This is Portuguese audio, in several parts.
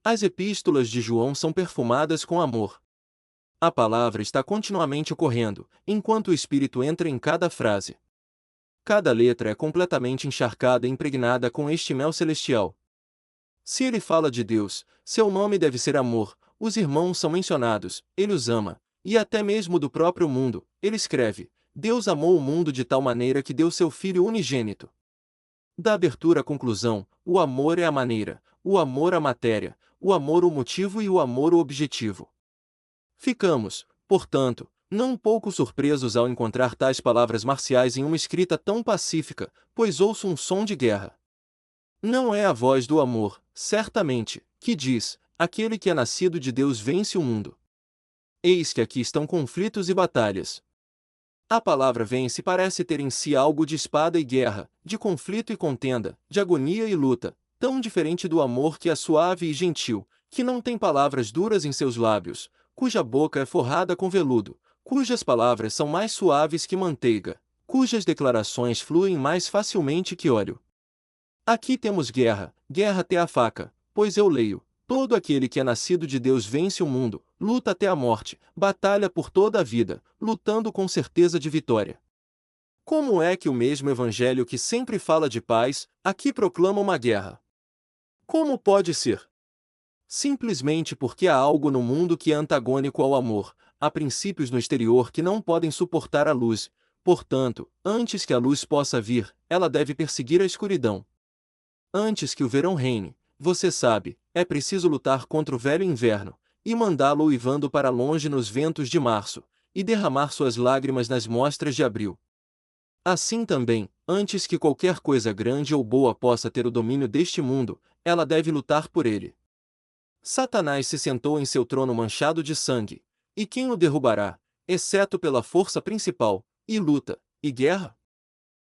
As epístolas de João são perfumadas com amor. A palavra está continuamente ocorrendo, enquanto o Espírito entra em cada frase. Cada letra é completamente encharcada e impregnada com este mel celestial. Se ele fala de Deus, seu nome deve ser amor, os irmãos são mencionados, ele os ama, e até mesmo do próprio mundo, ele escreve: Deus amou o mundo de tal maneira que deu seu Filho unigênito. Da abertura à conclusão, o amor é a maneira, o amor a matéria, o amor o motivo e o amor o objetivo. Ficamos, portanto, não um pouco surpresos ao encontrar tais palavras marciais em uma escrita tão pacífica, pois ouço um som de guerra. Não é a voz do amor, certamente, que diz: aquele que é nascido de Deus vence o mundo. Eis que aqui estão conflitos e batalhas. A palavra vence parece ter em si algo de espada e guerra, de conflito e contenda, de agonia e luta, tão diferente do amor que é suave e gentil, que não tem palavras duras em seus lábios, cuja boca é forrada com veludo, cujas palavras são mais suaves que manteiga, cujas declarações fluem mais facilmente que óleo. Aqui temos guerra, guerra até a faca, pois eu leio: todo aquele que é nascido de Deus vence o mundo, luta até a morte, batalha por toda a vida, lutando com certeza de vitória. Como é que o mesmo Evangelho que sempre fala de paz, aqui proclama uma guerra? Como pode ser? Simplesmente porque há algo no mundo que é antagônico ao amor, há princípios no exterior que não podem suportar a luz, portanto, antes que a luz possa vir, ela deve perseguir a escuridão. Antes que o verão reine, você sabe, é preciso lutar contra o velho inverno, e mandá-lo uivando para longe nos ventos de março, e derramar suas lágrimas nas mostras de abril. Assim também, antes que qualquer coisa grande ou boa possa ter o domínio deste mundo, ela deve lutar por ele. Satanás se sentou em seu trono manchado de sangue, e quem o derrubará, exceto pela força principal, e luta, e guerra?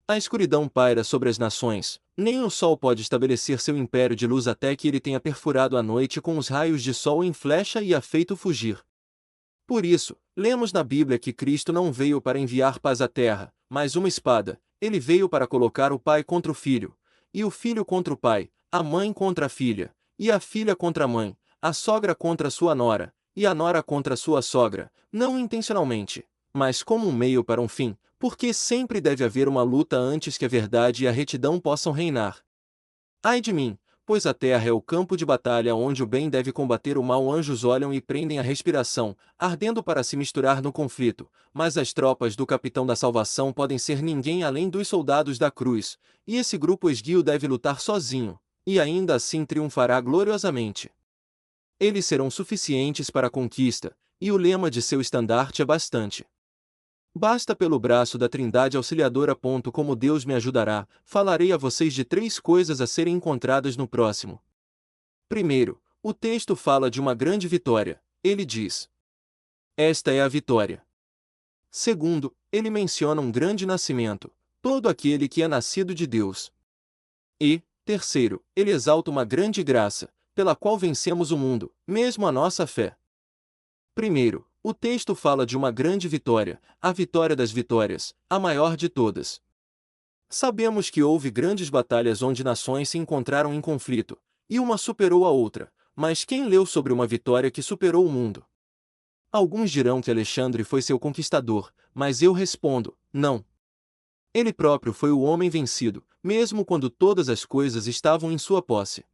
A escuridão paira sobre as nações, nem o sol pode estabelecer seu império de luz até que ele tenha perfurado a noite com os raios de sol em flecha e a feito fugir. Por isso, lemos na Bíblia que Cristo não veio para enviar paz à terra, mas uma espada. Ele veio para colocar o pai contra o filho, e o filho contra o pai, a mãe contra a filha, e a filha contra a mãe, a sogra contra sua nora, e a nora contra sua sogra, não intencionalmente, mas como um meio para um fim, porque sempre deve haver uma luta antes que a verdade e a retidão possam reinar. Ai de mim, pois a terra é o campo de batalha onde o bem deve combater o mal. Anjos olham e prendem a respiração, ardendo para se misturar no conflito, mas as tropas do capitão da salvação podem ser ninguém além dos soldados da cruz, e esse grupo esguio deve lutar sozinho, e ainda assim triunfará gloriosamente. Eles serão suficientes para a conquista, e o lema de seu estandarte é bastante. Basta pelo braço da Trindade Auxiliadora. Como Deus me ajudará, falarei a vocês de 3 coisas a serem encontradas no próximo. Primeiro, o texto fala de uma grande vitória. Ele diz: esta é a vitória. Segundo, ele menciona um grande nascimento, todo aquele que é nascido de Deus. E, terceiro, ele exalta uma grande graça, pela qual vencemos o mundo, mesmo a nossa fé. Primeiro, o texto fala de uma grande vitória, a vitória das vitórias, a maior de todas. Sabemos que houve grandes batalhas onde nações se encontraram em conflito, e uma superou a outra, mas quem leu sobre uma vitória que superou o mundo? Alguns dirão que Alexandre foi seu conquistador, mas eu respondo: não. Ele próprio foi o homem vencido, mesmo quando todas as coisas estavam em sua posse.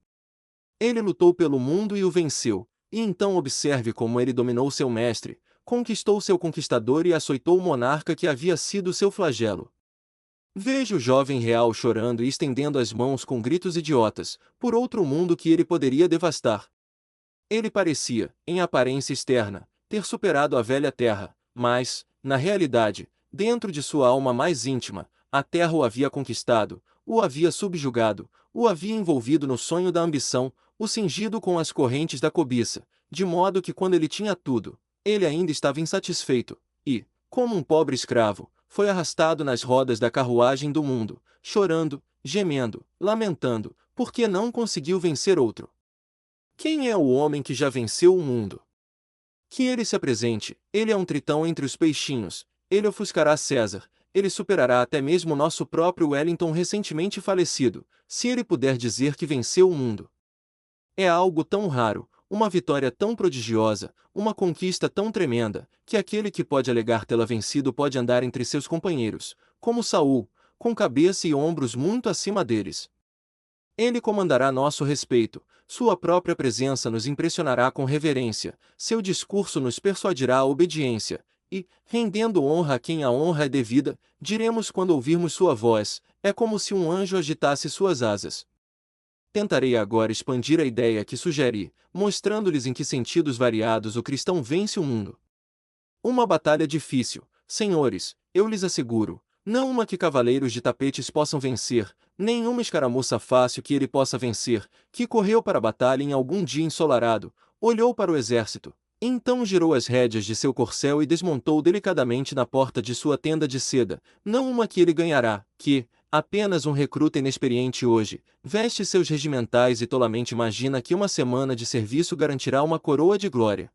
Ele lutou pelo mundo e o venceu. E então observe como ele dominou seu mestre, conquistou seu conquistador e açoitou o monarca que havia sido seu flagelo. Veja o jovem real chorando e estendendo as mãos com gritos idiotas, por outro mundo que ele poderia devastar. Ele parecia, em aparência externa, ter superado a velha terra, mas, na realidade, dentro de sua alma mais íntima, a terra o havia conquistado, o havia subjugado, o havia envolvido no sonho da ambição, o cingido com as correntes da cobiça, de modo que quando ele tinha tudo, ele ainda estava insatisfeito, e, como um pobre escravo, foi arrastado nas rodas da carruagem do mundo, chorando, gemendo, lamentando, porque não conseguiu vencer outro. Quem é o homem que já venceu o mundo? Que ele se apresente, ele é um tritão entre os peixinhos, ele ofuscará César, ele superará até mesmo nosso próprio Wellington recentemente falecido, se ele puder dizer que venceu o mundo. É algo tão raro, uma vitória tão prodigiosa, uma conquista tão tremenda, que aquele que pode alegar tê-la vencido pode andar entre seus companheiros, como Saul, com cabeça e ombros muito acima deles. Ele comandará nosso respeito, sua própria presença nos impressionará com reverência, seu discurso nos persuadirá à obediência, e, rendendo honra a quem a honra é devida, diremos quando ouvirmos sua voz, é como se um anjo agitasse suas asas. Tentarei agora expandir a ideia que sugeri, mostrando-lhes em que sentidos variados o cristão vence o mundo. Uma batalha difícil, senhores, eu lhes asseguro, não uma que cavaleiros de tapetes possam vencer, nem uma escaramuça fácil que ele possa vencer, que correu para a batalha em algum dia ensolarado, olhou para o exército, então girou as rédeas de seu corcel e desmontou delicadamente na porta de sua tenda de seda, não uma que ele ganhará, que, apenas um recruta inexperiente hoje, veste seus regimentais e tolamente imagina que uma semana de serviço garantirá uma coroa de glória.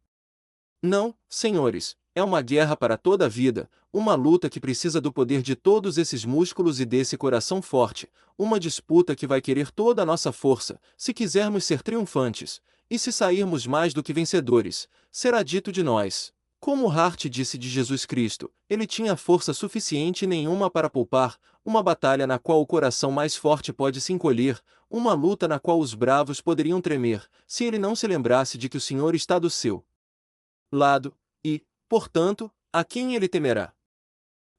Não, senhores, é uma guerra para toda a vida, uma luta que precisa do poder de todos esses músculos e desse coração forte, uma disputa que vai querer toda a nossa força, se quisermos ser triunfantes, e se sairmos mais do que vencedores, será dito de nós. Como Hart disse de Jesus Cristo, ele tinha força suficiente nenhuma para poupar, uma batalha na qual o coração mais forte pode se encolher, uma luta na qual os bravos poderiam tremer, se ele não se lembrasse de que o Senhor está do seu lado, e, portanto, a quem ele temerá?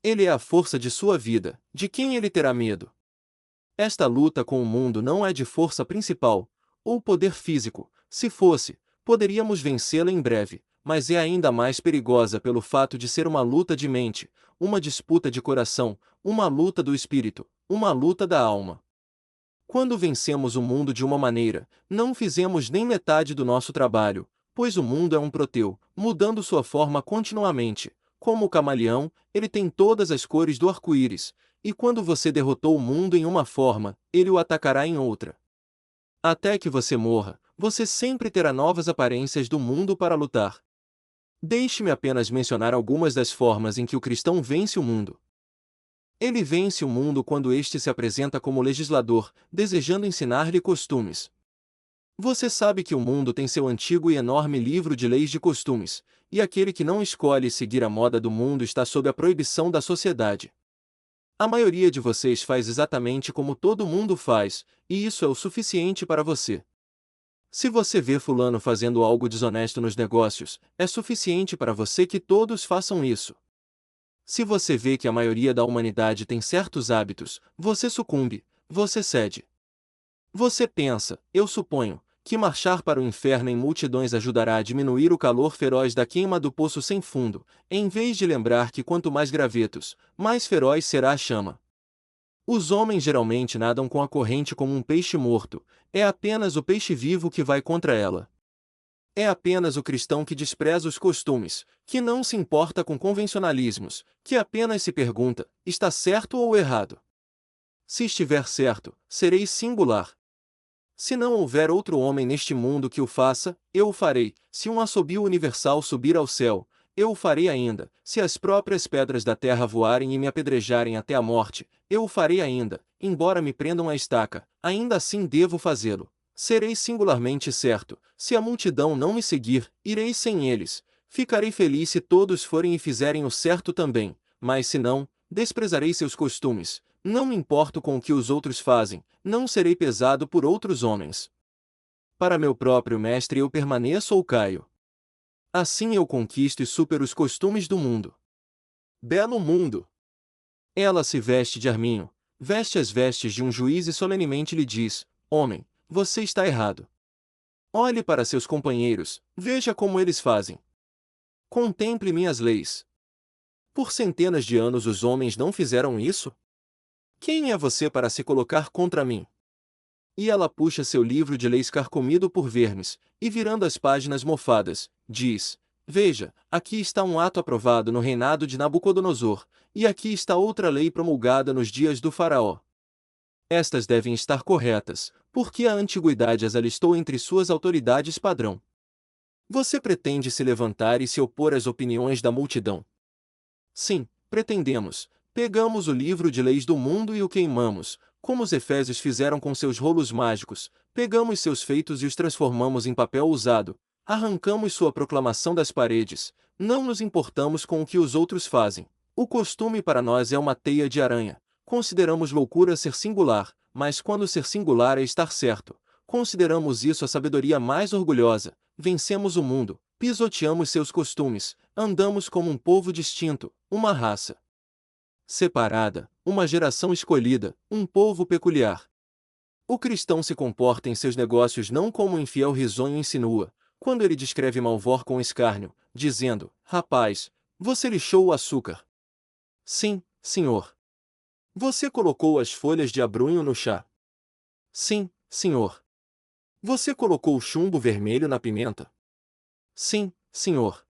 Ele é a força de sua vida, de quem ele terá medo? Esta luta com o mundo não é de força principal, ou poder físico, se fosse, poderíamos vencê-la em breve, mas é ainda mais perigosa pelo fato de ser uma luta de mente, uma disputa de coração, uma luta do espírito, uma luta da alma. Quando vencemos o mundo de uma maneira, não fizemos nem metade do nosso trabalho, pois o mundo é um proteu, mudando sua forma continuamente. Como o camaleão, ele tem todas as cores do arco-íris, e quando você derrotou o mundo em uma forma, ele o atacará em outra. Até que você morra, você sempre terá novas aparências do mundo para lutar. Deixe-me apenas mencionar algumas das formas em que o cristão vence o mundo. Ele vence o mundo quando este se apresenta como legislador, desejando ensinar-lhe costumes. Você sabe que o mundo tem seu antigo e enorme livro de leis de costumes, e aquele que não escolhe seguir a moda do mundo está sob a proibição da sociedade. A maioria de vocês faz exatamente como todo mundo faz, e isso é o suficiente para você. Se você vê fulano fazendo algo desonesto nos negócios, é suficiente para você que todos façam isso. Se você vê que a maioria da humanidade tem certos hábitos, você sucumbe, você cede. Você pensa, eu suponho, que marchar para o inferno em multidões ajudará a diminuir o calor feroz da queima do poço sem fundo, em vez de lembrar que quanto mais gravetos, mais feroz será a chama. Os homens geralmente nadam com a corrente como um peixe morto, é apenas o peixe vivo que vai contra ela. É apenas o cristão que despreza os costumes, que não se importa com convencionalismos, que apenas se pergunta, está certo ou errado? Se estiver certo, serei singular. Se não houver outro homem neste mundo que o faça, eu o farei. Se um assobio universal subir ao céu, eu o farei ainda. Se as próprias pedras da terra voarem e me apedrejarem até a morte, eu o farei ainda. Embora me prendam à estaca, ainda assim devo fazê-lo. Serei singularmente certo. Se a multidão não me seguir, irei sem eles. Ficarei feliz se todos forem e fizerem o certo também. Mas se não, desprezarei seus costumes. Não me importo com o que os outros fazem, não serei pesado por outros homens. Para meu próprio mestre eu permaneço ou caio. Assim eu conquisto e supero os costumes do mundo. Belo mundo! Ela se veste de arminho, veste as vestes de um juiz e solenemente lhe diz: homem, você está errado. Olhe para seus companheiros, veja como eles fazem. Contemple minhas leis. Por centenas de anos os homens não fizeram isso? Quem é você para se colocar contra mim? E ela puxa seu livro de leis carcomido por vermes, e virando as páginas mofadas, diz: veja, aqui está um ato aprovado no reinado de Nabucodonosor, e aqui está outra lei promulgada nos dias do faraó. Estas devem estar corretas, porque a antiguidade as alistou entre suas autoridades padrão. Você pretende se levantar e se opor às opiniões da multidão? Sim, pretendemos. Pegamos o livro de leis do mundo e o queimamos, como os efésios fizeram com seus rolos mágicos, pegamos seus feitos e os transformamos em papel usado, arrancamos sua proclamação das paredes, não nos importamos com o que os outros fazem. O costume para nós é uma teia de aranha. Consideramos loucura ser singular, mas quando ser singular é estar certo, consideramos isso a sabedoria mais orgulhosa. Vencemos o mundo, pisoteamos seus costumes, andamos como um povo distinto, uma raça separada, uma geração escolhida, um povo peculiar. O cristão se comporta em seus negócios não como um infiel risonho insinua, quando ele descreve Malvor com escárnio, dizendo: rapaz, você lixou o açúcar. Sim, senhor. Você colocou as folhas de abrunho no chá. Sim, senhor. Você colocou o chumbo vermelho na pimenta. Sim, senhor.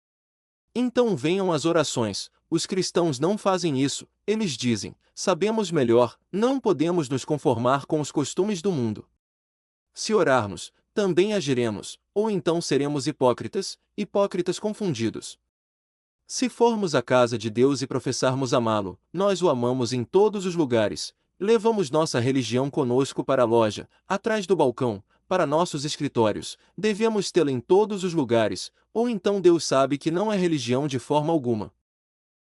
Então venham as orações. Os cristãos não fazem isso, eles dizem: sabemos melhor, não podemos nos conformar com os costumes do mundo. Se orarmos, também agiremos, ou então seremos hipócritas, hipócritas confundidos. Se formos à casa de Deus e professarmos amá-lo, nós o amamos em todos os lugares. Levamos nossa religião conosco para a loja, atrás do balcão, para nossos escritórios. Devemos tê-la em todos os lugares, ou então Deus sabe que não é religião de forma alguma.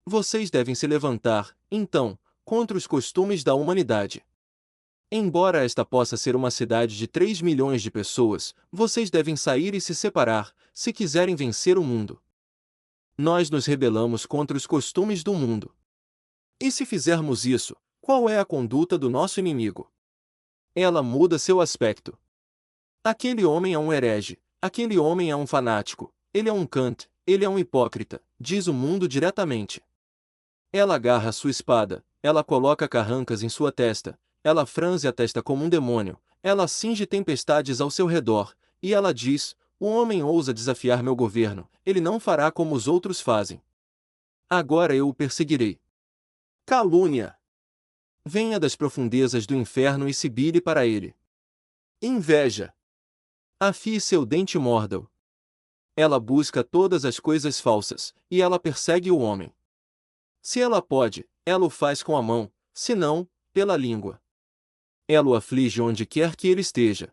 Vocês devem se levantar, então, contra os costumes da humanidade. Embora esta possa ser uma cidade de 3 milhões de pessoas, vocês devem sair e se separar, se quiserem vencer o mundo. Nós nos rebelamos contra os costumes do mundo. E se fizermos isso, qual é a conduta do nosso inimigo? Ela muda seu aspecto. Aquele homem é um herege, aquele homem é um fanático, ele é um Kant, ele é um hipócrita, diz o mundo diretamente. Ela agarra sua espada, ela coloca carrancas em sua testa, ela franze a testa como um demônio, ela cinge tempestades ao seu redor, e ela diz: o homem ousa desafiar meu governo, ele não fará como os outros fazem. Agora eu o perseguirei. Calúnia. Venha das profundezas do inferno e sibile para ele. Inveja. Afie seu dente e morda-o. Ela busca todas as coisas falsas, e ela persegue o homem. Se ela pode, ela o faz com a mão, se não, pela língua. Ela o aflige onde quer que ele esteja.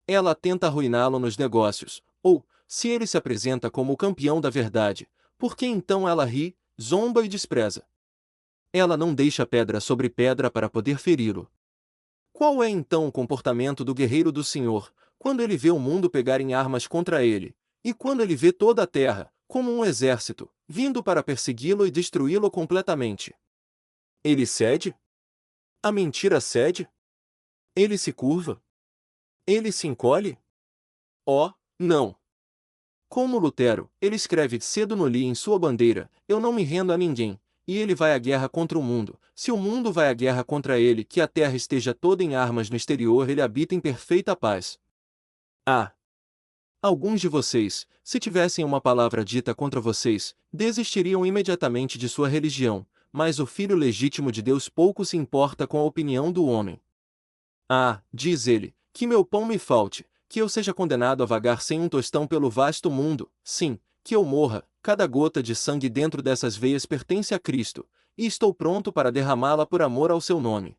Ela tenta arruiná-lo nos negócios, ou, se ele se apresenta como o campeão da verdade, porque então ela ri, zomba e despreza. Ela não deixa pedra sobre pedra para poder feri-lo. Qual é então o comportamento do guerreiro do Senhor, quando ele vê o mundo pegar em armas contra ele, e quando ele vê toda a terra, como um exército, vindo para persegui-lo e destruí-lo completamente? Ele cede? A mentira cede? Ele se curva? Ele se encolhe? Oh, não! Como Lutero, ele escreve cedo no Li em sua bandeira: eu não me rendo a ninguém, e ele vai à guerra contra o mundo. Se o mundo vai à guerra contra ele, que a terra esteja toda em armas no exterior, ele habita em perfeita paz. Ah! Alguns de vocês, se tivessem uma palavra dita contra vocês, desistiriam imediatamente de sua religião, mas o Filho legítimo de Deus pouco se importa com a opinião do homem. Ah, diz ele, que meu pão me falte, que eu seja condenado a vagar sem um tostão pelo vasto mundo, sim, que eu morra, cada gota de sangue dentro dessas veias pertence a Cristo, e estou pronto para derramá-la por amor ao seu nome.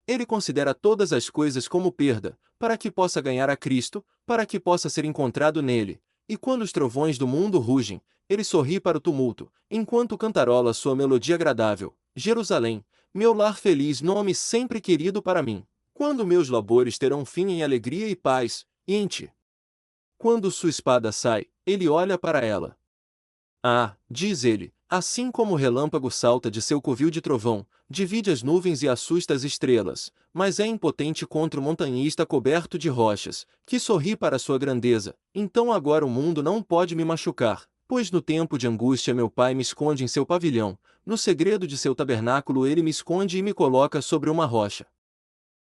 Ele considera todas as coisas como perda, para que possa ganhar a Cristo, para que possa ser encontrado nele, e quando os trovões do mundo rugem, ele sorri para o tumulto, enquanto cantarola sua melodia agradável: Jerusalém, meu lar feliz, nome sempre querido para mim. Quando meus labores terão fim em alegria e paz, e em ti. Quando sua espada sai, ele olha para ela. Ah, diz ele, assim como o relâmpago salta de seu covil de trovão, divide as nuvens e assusta as estrelas, mas é impotente contra o montanhista coberto de rochas, que sorri para sua grandeza. Então agora o mundo não pode me machucar, pois no tempo de angústia meu pai me esconde em seu pavilhão, no segredo de seu tabernáculo ele me esconde e me coloca sobre uma rocha.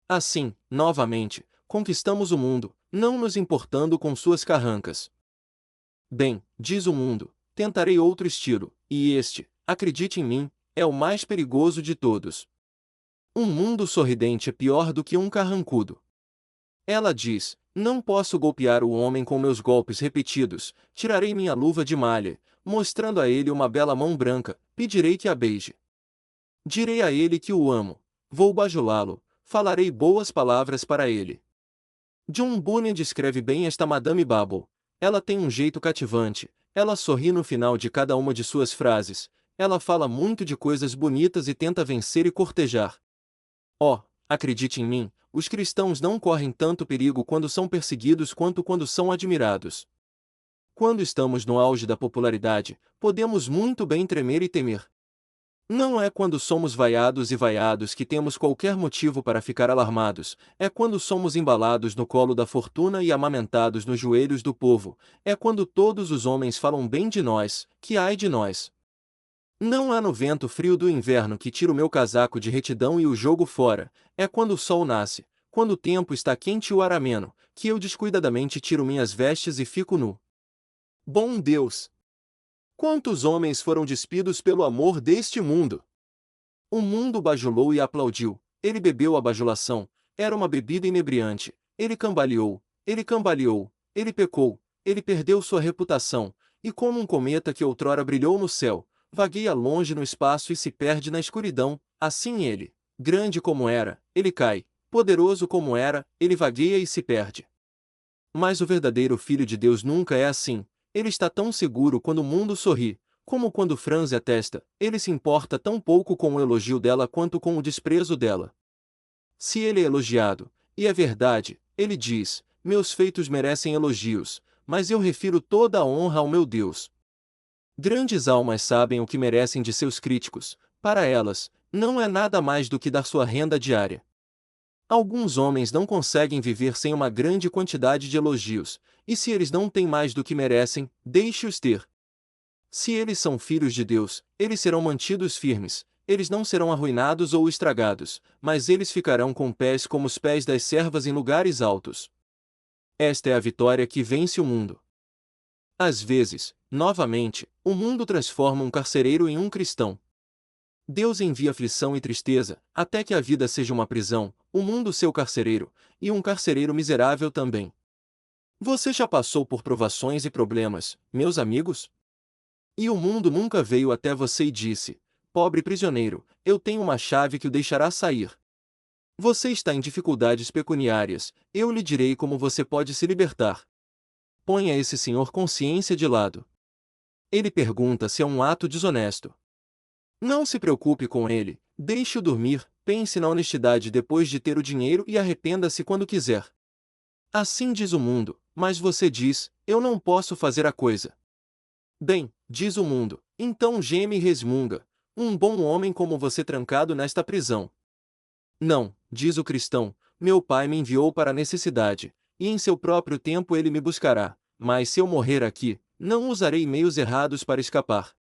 Assim, novamente, conquistamos o mundo, não nos importando com suas carrancas. Bem, diz o mundo, tentarei outro estilo, e este, acredite em mim, é o mais perigoso de todos. Um mundo sorridente é pior do que um carrancudo. Ela diz: não posso golpear o homem com meus golpes repetidos, tirarei minha luva de malha, mostrando a ele uma bela mão branca, pedirei que a beije. Direi a ele que o amo, vou bajulá-lo, falarei boas palavras para ele. John Bunyan descreve bem esta Madame Bumble. Ela tem um jeito cativante, ela sorri no final de cada uma de suas frases, ela fala muito de coisas bonitas e tenta vencer e cortejar. Oh, acredite em mim, os cristãos não correm tanto perigo quando são perseguidos quanto quando são admirados. Quando estamos no auge da popularidade, podemos muito bem tremer e temer. Não é quando somos vaiados e vaiados que temos qualquer motivo para ficar alarmados, é quando somos embalados no colo da fortuna e amamentados nos joelhos do povo, é quando todos os homens falam bem de nós, que ai de nós. Não é no vento frio do inverno que tiro meu casaco de retidão e o jogo fora, é quando o sol nasce, quando o tempo está quente e o ar ameno, que eu descuidadamente tiro minhas vestes e fico nu. Bom Deus! Quantos homens foram despidos pelo amor deste mundo? O mundo bajulou e aplaudiu, ele bebeu a bajulação, era uma bebida inebriante, ele cambaleou, ele pecou, ele perdeu sua reputação, e como um cometa que outrora brilhou no céu, vagueia longe no espaço e se perde na escuridão, assim ele, grande como era, ele cai, poderoso como era, ele vagueia e se perde. Mas o verdadeiro Filho de Deus nunca é assim, ele está tão seguro quando o mundo sorri, como quando franze a testa, ele se importa tão pouco com o elogio dela quanto com o desprezo dela. Se ele é elogiado, e é verdade, ele diz, meus feitos merecem elogios, mas eu refiro toda a honra ao meu Deus. Grandes almas sabem o que merecem de seus críticos, para elas, não é nada mais do que dar sua renda diária. Alguns homens não conseguem viver sem uma grande quantidade de elogios, e se eles não têm mais do que merecem, deixe-os ter. Se eles são filhos de Deus, eles serão mantidos firmes, eles não serão arruinados ou estragados, mas eles ficarão com pés como os pés das servas em lugares altos. Esta é a vitória que vence o mundo. Às vezes, novamente, o mundo transforma um carcereiro em um cristão. Deus envia aflição e tristeza, até que a vida seja uma prisão, o mundo seu carcereiro, e um carcereiro miserável também. Você já passou por provações e problemas, meus amigos? E o mundo nunca veio até você e disse, pobre prisioneiro, eu tenho uma chave que o deixará sair. Você está em dificuldades pecuniárias, eu lhe direi como você pode se libertar. Ponha esse senhor consciência de lado. Ele pergunta se é um ato desonesto. Não se preocupe com ele, deixe-o dormir, pense na honestidade depois de ter o dinheiro e arrependa-se quando quiser. Assim diz o mundo, mas você diz, eu não posso fazer a coisa. Bem, diz o mundo, então geme e resmunga, um bom homem como você trancado nesta prisão. Não, diz o cristão, meu pai me enviou para a necessidade, e em seu próprio tempo ele me buscará, mas se eu morrer aqui, não usarei meios errados para escapar.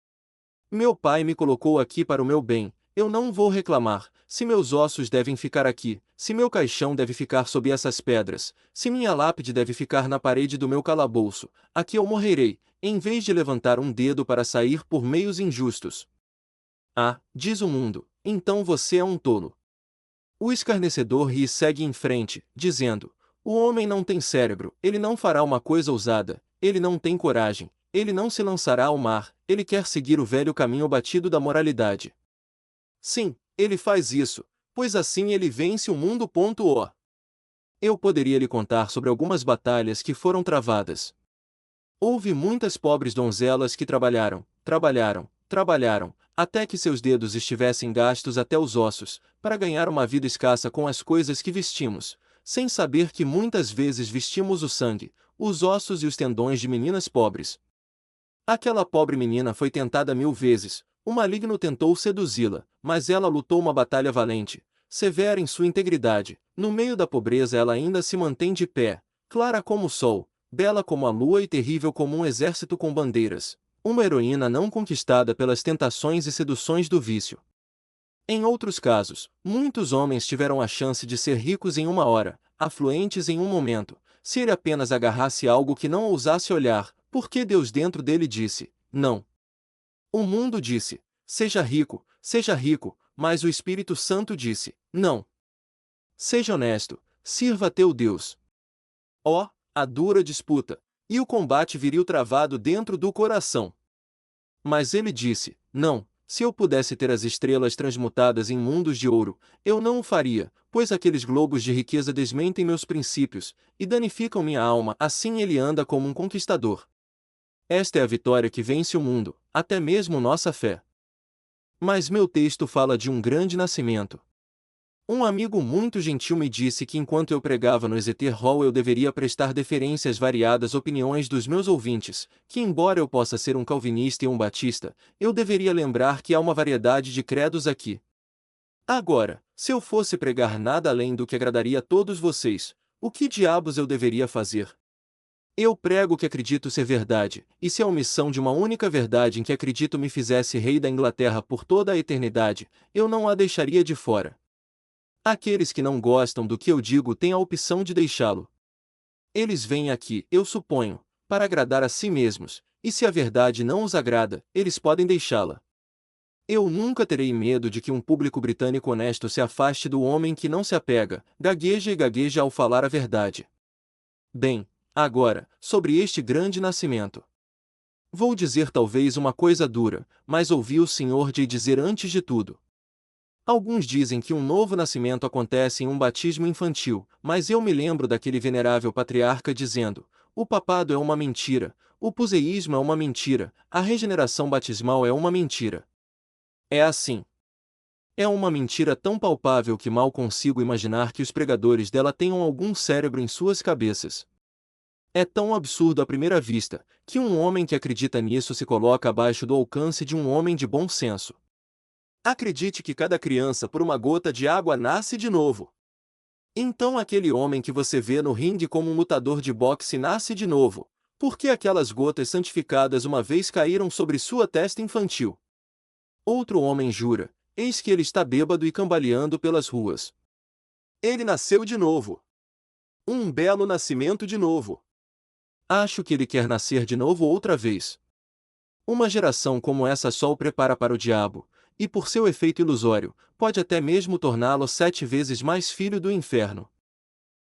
Meu pai me colocou aqui para o meu bem, eu não vou reclamar, se meus ossos devem ficar aqui, se meu caixão deve ficar sob essas pedras, se minha lápide deve ficar na parede do meu calabouço, aqui eu morrerei, em vez de levantar um dedo para sair por meios injustos. Ah, diz o mundo, então você é um tolo. O escarnecedor ri e segue em frente, dizendo, o homem não tem cérebro, ele não fará uma coisa ousada, ele não tem coragem, ele não se lançará ao mar, ele quer seguir o velho caminho batido da moralidade. Sim, ele faz isso, pois assim ele vence o mundo. Eu poderia lhe contar sobre algumas batalhas que foram travadas. Houve muitas pobres donzelas que trabalharam, até que seus dedos estivessem gastos até os ossos, para ganhar uma vida escassa com as coisas que vestimos, sem saber que muitas vezes vestimos o sangue, os ossos e os tendões de meninas pobres. Aquela pobre menina foi tentada 1000 vezes, o maligno tentou seduzi-la, mas ela lutou uma batalha valente, severa em sua integridade, no meio da pobreza ela ainda se mantém de pé, clara como o sol, bela como a lua e terrível como um exército com bandeiras, uma heroína não conquistada pelas tentações e seduções do vício. Em outros casos, muitos homens tiveram a chance de ser ricos em uma hora, afluentes em um momento, se ele apenas agarrasse algo que não ousasse olhar, porque Deus dentro dele disse, não. O mundo disse, seja rico, mas o Espírito Santo disse, não. Seja honesto, sirva a teu Deus. Ó, a dura disputa, e o combate viril travado dentro do coração. Mas ele disse, não, Se eu pudesse ter as estrelas transmutadas em mundos de ouro, eu não o faria, pois aqueles globos de riqueza desmentem meus princípios e danificam minha alma, assim ele anda como um conquistador. Esta é a vitória que vence o mundo, até mesmo nossa fé. Mas meu texto fala de um grande nascimento. Um amigo muito gentil me disse que enquanto eu pregava no Exeter Hall eu deveria prestar deferência às variadas opiniões dos meus ouvintes, que embora eu possa ser um calvinista e um batista, eu deveria lembrar que há uma variedade de credos aqui. Agora, se eu fosse pregar nada além do que agradaria a todos vocês, o que diabos eu deveria fazer? Eu prego o que acredito ser verdade, e se a omissão de uma única verdade em que acredito me fizesse rei da Inglaterra por toda a eternidade, eu não a deixaria de fora. Aqueles que não gostam do que eu digo têm a opção de deixá-lo. Eles vêm aqui, eu suponho, para agradar a si mesmos, e se a verdade não os agrada, eles podem deixá-la. Eu nunca terei medo de que um público britânico honesto se afaste do homem que não se apega, gagueja e gagueja ao falar a verdade. Bem, agora, sobre este grande nascimento. Vou dizer talvez uma coisa dura, mas ouvi o Sr. J. dizer antes de tudo. Alguns dizem que um novo nascimento acontece em um batismo infantil, mas eu me lembro daquele venerável patriarca dizendo: o papado é uma mentira, o puseísmo é uma mentira, a regeneração batismal é uma mentira. É assim. É uma mentira tão palpável que mal consigo imaginar que os pregadores dela tenham algum cérebro em suas cabeças. É tão absurdo à primeira vista, que um homem que acredita nisso se coloca abaixo do alcance de um homem de bom senso. Acredite que cada criança por uma gota de água nasce de novo. Então aquele homem que você vê no ringue como um lutador de boxe nasce de novo, porque aquelas gotas santificadas uma vez caíram sobre sua testa infantil. Outro homem jura, eis que ele está bêbado e cambaleando pelas ruas. Ele nasceu de novo. Um belo nascimento de novo. Acho que ele quer nascer de novo outra vez. Uma geração como essa só o prepara para o diabo, e por seu efeito ilusório, pode até mesmo torná-lo 7 vezes mais filho do inferno.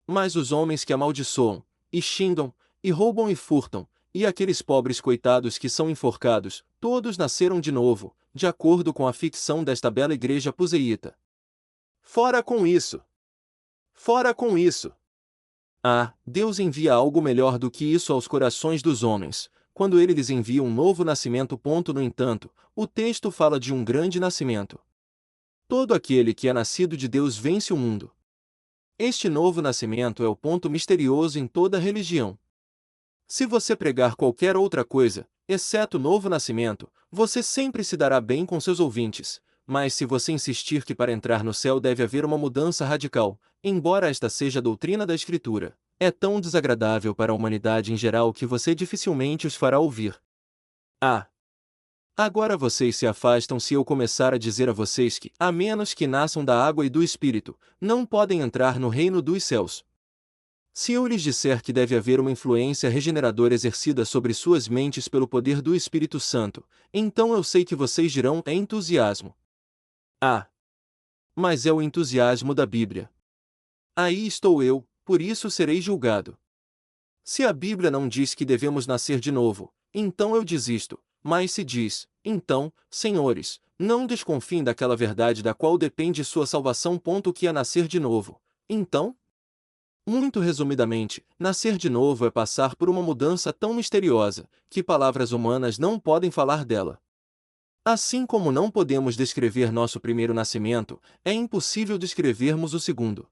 Mas os homens que amaldiçoam, e xingam, e roubam e furtam, e aqueles pobres coitados que são enforcados, todos nasceram de novo, de acordo com a ficção desta bela igreja puseíta. Fora com isso! Fora com isso! Ah, Deus envia algo melhor do que isso aos corações dos homens, quando ele lhes envia um novo nascimento. No entanto, o texto fala de um grande nascimento. Todo aquele que é nascido de Deus vence o mundo. Este novo nascimento é o ponto misterioso em toda religião. Se você pregar qualquer outra coisa, exceto o novo nascimento, você sempre se dará bem com seus ouvintes, mas se você insistir que para entrar no céu deve haver uma mudança radical, embora esta seja a doutrina da Escritura, é tão desagradável para a humanidade em geral que você dificilmente os fará ouvir. Ah! Agora vocês se afastam se eu começar a dizer a vocês que, a menos que nasçam da água e do Espírito, não podem entrar no reino dos céus. Se eu lhes disser que deve haver uma influência regeneradora exercida sobre suas mentes pelo poder do Espírito Santo, então eu sei que vocês dirão: é entusiasmo. Ah! Mas é o entusiasmo da Bíblia. Aí estou eu, por isso serei julgado. Se a Bíblia não diz que devemos nascer de novo, então eu desisto, mas se diz, então, senhores, não desconfiem daquela verdade da qual depende sua salvação. O que é nascer de novo? Então? Muito resumidamente, nascer de novo é passar por uma mudança tão misteriosa, que palavras humanas não podem falar dela. Assim como não podemos descrever nosso primeiro nascimento, é impossível descrevermos o segundo.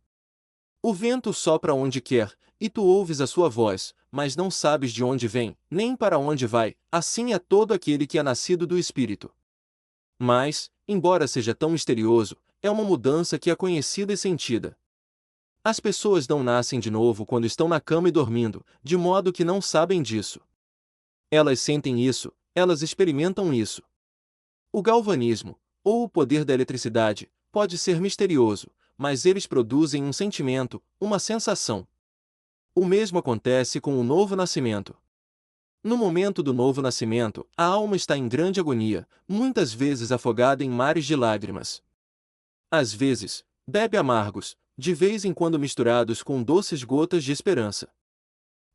O vento sopra onde quer, e tu ouves a sua voz, mas não sabes de onde vem, nem para onde vai, assim é todo aquele que é nascido do Espírito. Mas, embora seja tão misterioso, é uma mudança que é conhecida e sentida. As pessoas não nascem de novo quando estão na cama e dormindo, de modo que não sabem disso. Elas sentem isso, elas experimentam isso. O galvanismo, ou o poder da eletricidade, pode ser misterioso, mas eles produzem um sentimento, uma sensação. O mesmo acontece com o novo nascimento. No momento do novo nascimento, a alma está em grande agonia, muitas vezes afogada em mares de lágrimas. Às vezes, bebe amargos, de vez em quando misturados com doces gotas de esperança.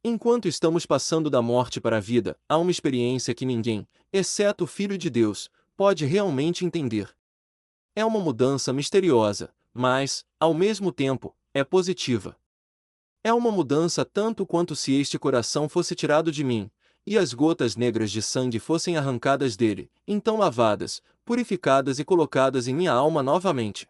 Enquanto estamos passando da morte para a vida, há uma experiência que ninguém, exceto o Filho de Deus, pode realmente entender. É uma mudança misteriosa, mas, ao mesmo tempo, é positiva. É uma mudança tanto quanto se este coração fosse tirado de mim, e as gotas negras de sangue fossem arrancadas dele, então lavadas, purificadas e colocadas em minha alma novamente.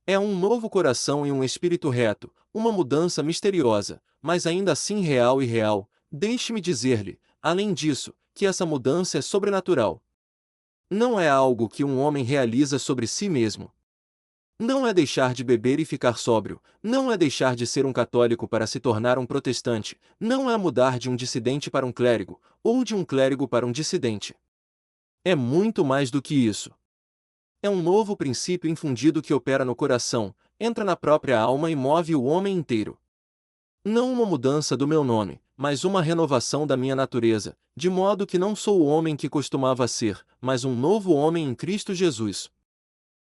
É um novo coração e um espírito reto, uma mudança misteriosa, mas ainda assim real e real. Deixe-me dizer-lhe, além disso, que essa mudança é sobrenatural. Não é algo que um homem realiza sobre si mesmo. Não é deixar de beber e ficar sóbrio, não é deixar de ser um católico para se tornar um protestante, não é mudar de um dissidente para um clérigo, ou de um clérigo para um dissidente. É muito mais do que isso. É um novo princípio infundido que opera no coração, entra na própria alma e move o homem inteiro. Não uma mudança do meu nome, mas uma renovação da minha natureza, de modo que não sou o homem que costumava ser, mas um novo homem em Cristo Jesus.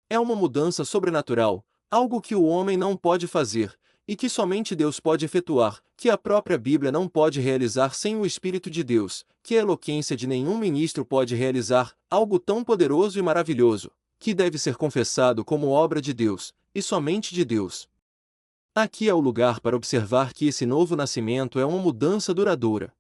É uma mudança sobrenatural, algo que o homem não pode fazer, e que somente Deus pode efetuar, que a própria Bíblia não pode realizar sem o Espírito de Deus, que a eloquência de nenhum ministro pode realizar, algo tão poderoso e maravilhoso, que deve ser confessado como obra de Deus, e somente de Deus. Aqui é o lugar para observar que esse novo nascimento é uma mudança duradoura.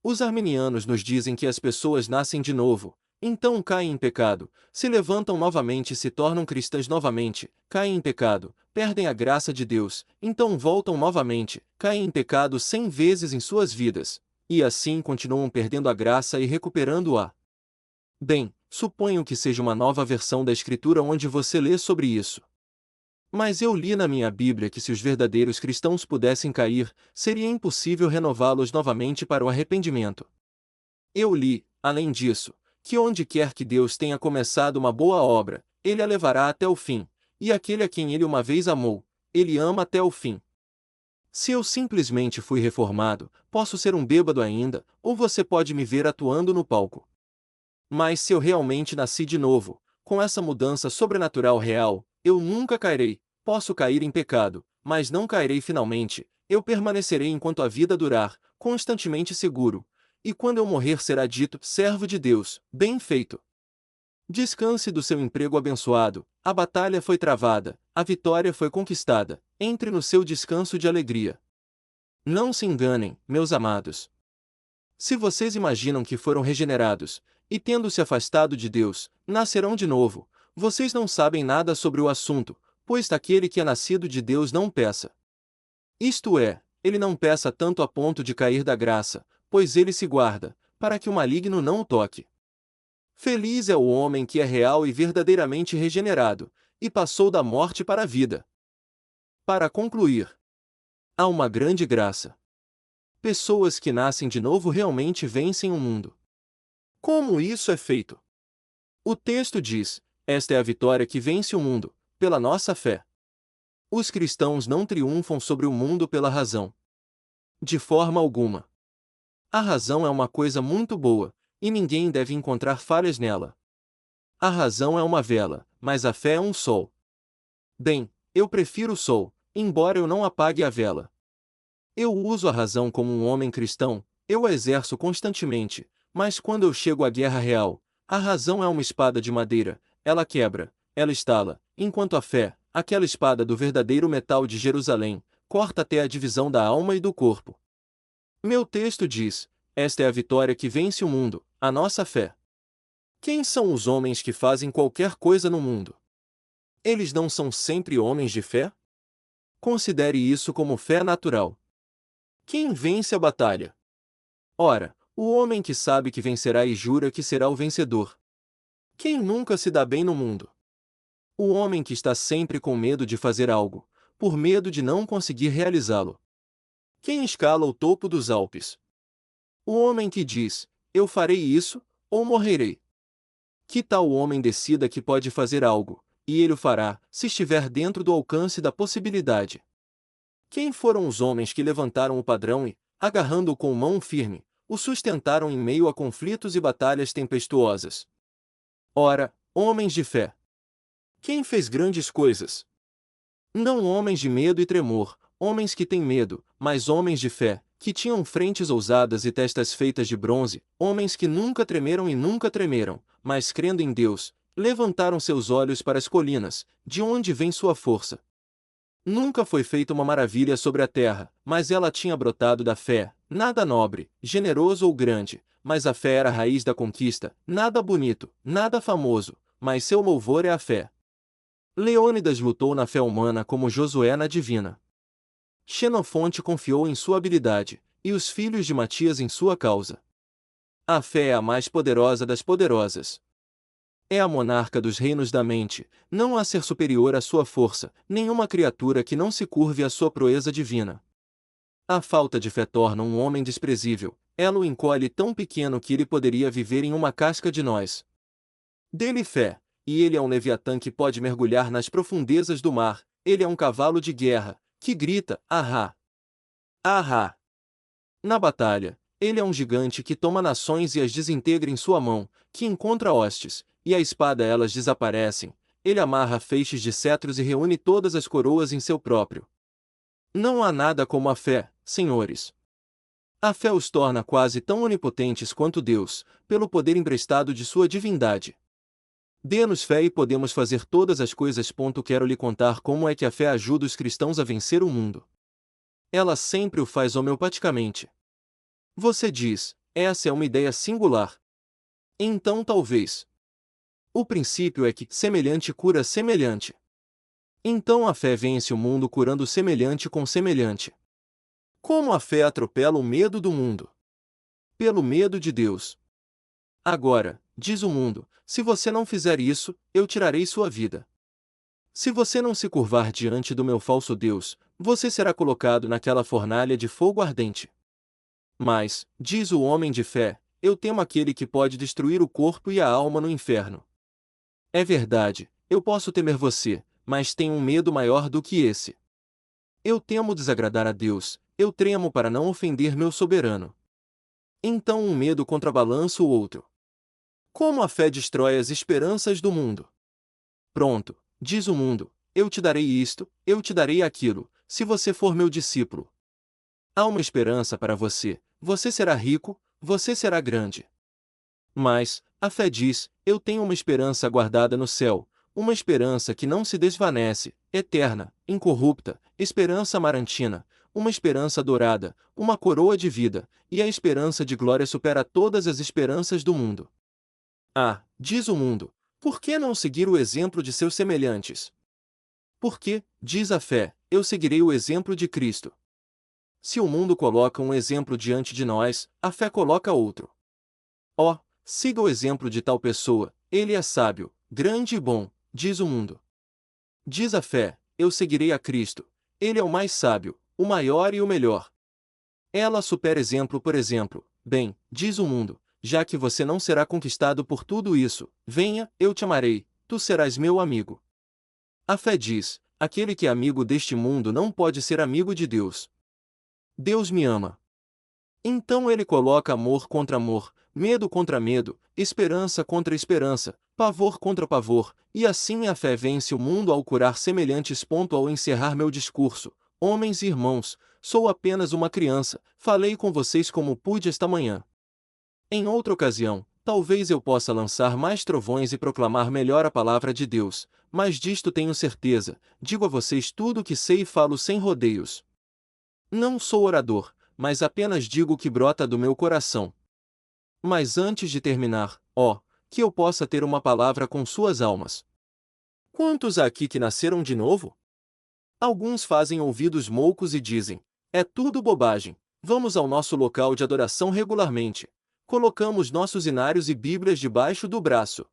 Os arminianos nos dizem que as pessoas nascem de novo, então caem em pecado, se levantam novamente e se tornam cristãs novamente, caem em pecado, perdem a graça de Deus, então voltam novamente, caem em pecado 100 vezes em suas vidas, e assim continuam perdendo a graça e recuperando-a. Bem, suponho que seja uma nova versão da Escritura onde você lê sobre isso. Mas eu li na minha Bíblia que se os verdadeiros cristãos pudessem cair, seria impossível renová-los novamente para o arrependimento. Eu li, além disso, que onde quer que Deus tenha começado uma boa obra, Ele a levará até o fim, e aquele a quem Ele uma vez amou, Ele ama até o fim. Se eu simplesmente fui reformado, posso ser um bêbado ainda, ou você pode me ver atuando no palco. Mas se eu realmente nasci de novo, com essa mudança sobrenatural real, eu nunca cairei. Posso cair em pecado, mas não cairei finalmente. Eu permanecerei enquanto a vida durar, constantemente seguro. E quando eu morrer será dito, servo de Deus, bem feito. Descanse do seu emprego abençoado, a batalha foi travada, a vitória foi conquistada, entre no seu descanso de alegria. Não se enganem, meus amados. Se vocês imaginam que foram regenerados, e tendo se afastado de Deus, nascerão de novo, vocês não sabem nada sobre o assunto, pois daquele que é nascido de Deus não peça. Isto é, ele não peça tanto a ponto de cair da graça, pois ele se guarda, para que o maligno não o toque. Feliz é o homem que é real e verdadeiramente regenerado, e passou da morte para a vida. Para concluir, há uma grande graça. Pessoas que nascem de novo realmente vencem o mundo. Como isso é feito? O texto diz: esta é a vitória que vence o mundo, pela nossa fé. Os cristãos não triunfam sobre o mundo pela razão. De forma alguma. A razão é uma coisa muito boa, e ninguém deve encontrar falhas nela. A razão é uma vela, mas a fé é um sol. Bem, eu prefiro o sol, embora eu não apague a vela. Eu uso a razão como um homem cristão, eu a exerço constantemente, mas quando eu chego à guerra real, a razão é uma espada de madeira, ela quebra, ela estala, enquanto a fé, aquela espada do verdadeiro metal de Jerusalém, corta até a divisão da alma e do corpo. Meu texto diz: esta é a vitória que vence o mundo, a nossa fé. Quem são os homens que fazem qualquer coisa no mundo? Eles não são sempre homens de fé? Considere isso como fé natural. Quem vence a batalha? Ora, o homem que sabe que vencerá e jura que será o vencedor. Quem nunca se dá bem no mundo? O homem que está sempre com medo de fazer algo, por medo de não conseguir realizá-lo. Quem escala o topo dos Alpes? O homem que diz: eu farei isso, ou morrerei. Que tal o homem decida que pode fazer algo, e ele o fará, se estiver dentro do alcance da possibilidade? Quem foram os homens que levantaram o padrão e, agarrando-o com mão firme, o sustentaram em meio a conflitos e batalhas tempestuosas? Ora, homens de fé. Quem fez grandes coisas? Não homens de medo e tremor, homens que têm medo, mas homens de fé, que tinham frentes ousadas e testas feitas de bronze, homens que nunca tremeram e nunca tremeram, mas crendo em Deus, levantaram seus olhos para as colinas, de onde vem sua força. Nunca foi feita uma maravilha sobre a terra, mas ela tinha brotado da fé, nada nobre, generoso ou grande, mas a fé era a raiz da conquista, nada bonito, nada famoso, mas seu louvor é a fé. Leônidas lutou na fé humana como Josué na divina. Xenofonte confiou em sua habilidade, e os filhos de Matias em sua causa. A fé é a mais poderosa das poderosas. É a monarca dos reinos da mente, não há ser superior à sua força, nenhuma criatura que não se curve à sua proeza divina. A falta de fé torna um homem desprezível, ela o encolhe tão pequeno que ele poderia viver em uma casca de noz. Dê-lhe fé, e ele é um leviatã que pode mergulhar nas profundezas do mar, ele é um cavalo de guerra, que grita, ahá! Ahá! Na batalha, ele é um gigante que toma nações e as desintegra em sua mão, que encontra hostes, e a espada elas desaparecem, ele amarra feixes de cetros e reúne todas as coroas em seu próprio. Não há nada como a fé, senhores. A fé os torna quase tão onipotentes quanto Deus, pelo poder emprestado de sua divindade. Dê-nos fé e podemos fazer todas as coisas. Quero lhe contar como é que a fé ajuda os cristãos a vencer o mundo. Ela sempre o faz homeopaticamente. Você diz, essa é uma ideia singular. Então talvez. O princípio é que semelhante cura semelhante. Então a fé vence o mundo curando semelhante com semelhante. Como a fé atropela o medo do mundo? Pelo medo de Deus. Agora, diz o mundo, se você não fizer isso, eu tirarei sua vida. Se você não se curvar diante do meu falso Deus, você será colocado naquela fornalha de fogo ardente. Mas, diz o homem de fé, eu temo aquele que pode destruir o corpo e a alma no inferno. É verdade, eu posso temer você, mas tenho um medo maior do que esse. Eu temo desagradar a Deus, eu tremo para não ofender meu soberano. Então um medo contrabalança o outro. Como a fé destrói as esperanças do mundo. Pronto, diz o mundo, eu te darei isto, eu te darei aquilo, se você for meu discípulo. Há uma esperança para você, você será rico, você será grande. Mas, a fé diz, eu tenho uma esperança guardada no céu, uma esperança que não se desvanece, eterna, incorrupta, esperança amarantina, uma esperança dourada, uma coroa de vida, e a esperança de glória supera todas as esperanças do mundo. Ah, diz o mundo, por que não seguir o exemplo de seus semelhantes? Porque, diz a fé, eu seguirei o exemplo de Cristo. Se o mundo coloca um exemplo diante de nós, a fé coloca outro. Ó, siga o exemplo de tal pessoa, ele é sábio, grande e bom, diz o mundo. Diz a fé, eu seguirei a Cristo, ele é o mais sábio, o maior e o melhor. Ela supera exemplo por exemplo, bem, diz o mundo, já que você não será conquistado por tudo isso, venha, eu te amarei, tu serás meu amigo. A fé diz, aquele que é amigo deste mundo não pode ser amigo de Deus. Deus me ama. Então ele coloca amor contra amor, medo contra medo, esperança contra esperança, pavor contra pavor, e assim a fé vence o mundo ao curar semelhantes. Ao encerrar meu discurso, homens e irmãos, sou apenas uma criança, falei com vocês como pude esta manhã. Em outra ocasião, talvez eu possa lançar mais trovões e proclamar melhor a palavra de Deus, mas disto tenho certeza, digo a vocês tudo o que sei e falo sem rodeios. Não sou orador, mas apenas digo o que brota do meu coração. Mas antes de terminar, ó, que eu possa ter uma palavra com suas almas. Quantos há aqui que nasceram de novo? Alguns fazem ouvidos moucos e dizem, é tudo bobagem, vamos ao nosso local de adoração regularmente. Colocamos nossos inários e bíblias debaixo do braço.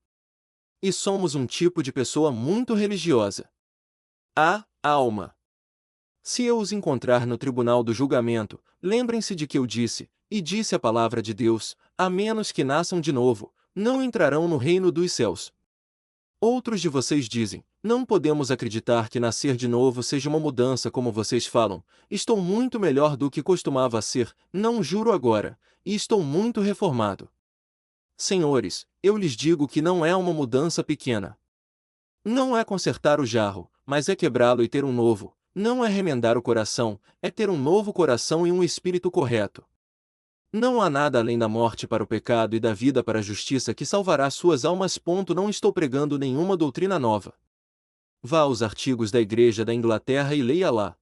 E somos um tipo de pessoa muito religiosa. Ah, alma! Se eu os encontrar no tribunal do julgamento, lembrem-se de que eu disse, e disse a palavra de Deus, a menos que nasçam de novo, não entrarão no reino dos céus. Outros de vocês dizem, não podemos acreditar que nascer de novo seja uma mudança como vocês falam, estou muito melhor do que costumava ser, não juro agora, e estou muito reformado. Senhores, eu lhes digo que não é uma mudança pequena. Não é consertar o jarro, mas é quebrá-lo e ter um novo. Não é remendar o coração, é ter um novo coração e um espírito correto. Não há nada além da morte para o pecado e da vida para a justiça que salvará suas almas. Não estou pregando nenhuma doutrina nova. Vá aos artigos da Igreja da Inglaterra e leia lá.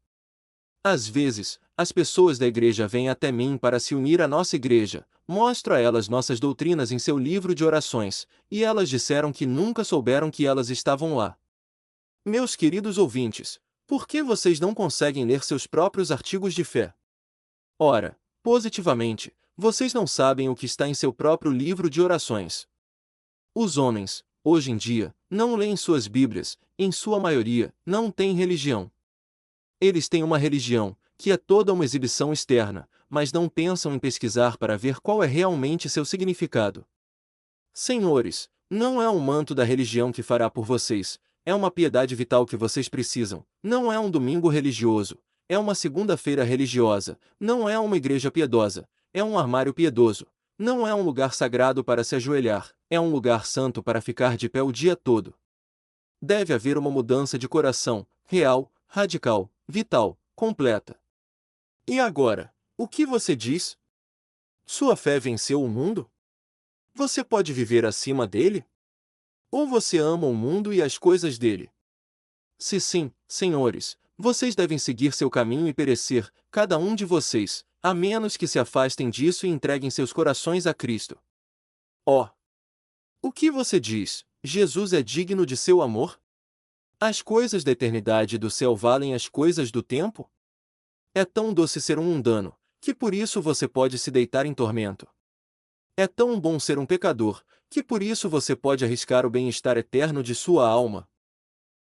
Às vezes, as pessoas da igreja vêm até mim para se unir à nossa igreja, mostro a elas nossas doutrinas em seu livro de orações, e elas disseram que nunca souberam que elas estavam lá. Meus queridos ouvintes, por que vocês não conseguem ler seus próprios artigos de fé? Ora, positivamente, vocês não sabem o que está em seu próprio livro de orações. Os homens, hoje em dia, não leem suas Bíblias, em sua maioria, não têm religião. Eles têm uma religião, que é toda uma exibição externa, mas não pensam em pesquisar para ver qual é realmente seu significado. Senhores, não é um manto da religião que fará por vocês, é uma piedade vital que vocês precisam, não é um domingo religioso, é uma segunda-feira religiosa, não é uma igreja piedosa, é um armário piedoso, não é um lugar sagrado para se ajoelhar, é um lugar santo para ficar de pé o dia todo. Deve haver uma mudança de coração, real, radical, vital, completa. E agora, o que você diz? Sua fé venceu o mundo? Você pode viver acima dele? Ou você ama o mundo e as coisas dele? Se sim, senhores, vocês devem seguir seu caminho e perecer, cada um de vocês, a menos que se afastem disso e entreguem seus corações a Cristo. Oh! O que você diz? Jesus é digno de seu amor? As coisas da eternidade e do céu valem as coisas do tempo? É tão doce ser um mundano, que por isso você pode se deitar em tormento. É tão bom ser um pecador, que por isso você pode arriscar o bem-estar eterno de sua alma.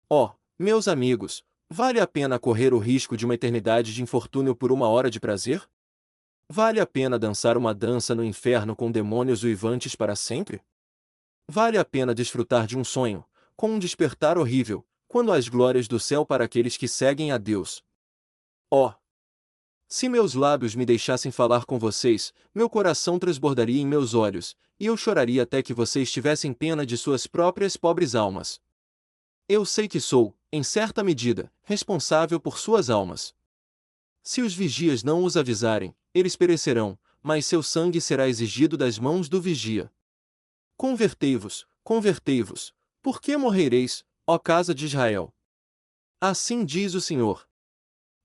Oh, meus amigos, vale a pena correr o risco de uma eternidade de infortúnio por uma hora de prazer? Vale a pena dançar uma dança no inferno com demônios uivantes para sempre? Vale a pena desfrutar de um sonho, com um despertar horrível, quando as glórias do céu para aqueles que seguem a Deus? Oh! Se meus lábios me deixassem falar com vocês, meu coração transbordaria em meus olhos, e eu choraria até que vocês tivessem pena de suas próprias pobres almas. Eu sei que sou, em certa medida, responsável por suas almas. Se os vigias não os avisarem, eles perecerão, mas seu sangue será exigido das mãos do vigia. Convertei-vos, convertei-vos, por que morrereis, ó casa de Israel? Assim diz o Senhor.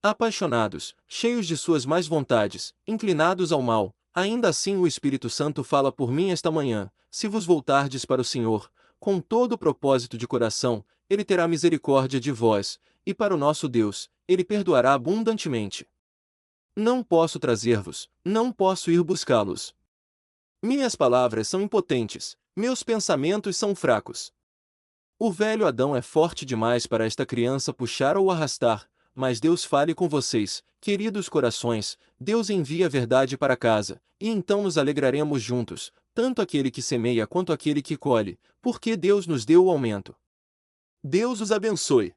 Apaixonados, cheios de suas más vontades, inclinados ao mal, ainda assim o Espírito Santo fala por mim esta manhã, se vos voltardes para o Senhor, com todo o propósito de coração, Ele terá misericórdia de vós, e para o nosso Deus, Ele perdoará abundantemente. Não posso trazer-vos, não posso ir buscá-los. Minhas palavras são impotentes, meus pensamentos são fracos. O velho Adão é forte demais para esta criança puxar ou arrastar, mas Deus fale com vocês, queridos corações, Deus envia a verdade para casa, e então nos alegraremos juntos, tanto aquele que semeia quanto aquele que colhe, porque Deus nos deu o aumento. Deus os abençoe.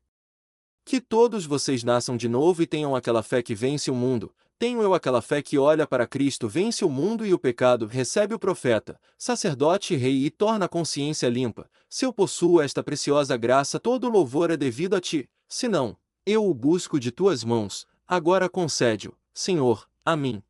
Que todos vocês nasçam de novo e tenham aquela fé que vence o mundo. Tenho eu aquela fé que olha para Cristo, vence o mundo e o pecado, recebe o profeta, sacerdote e rei e torna a consciência limpa. Se eu possuo esta preciosa graça, todo louvor é devido a ti, se não, eu o busco de tuas mãos, agora concede-o, Senhor, a mim.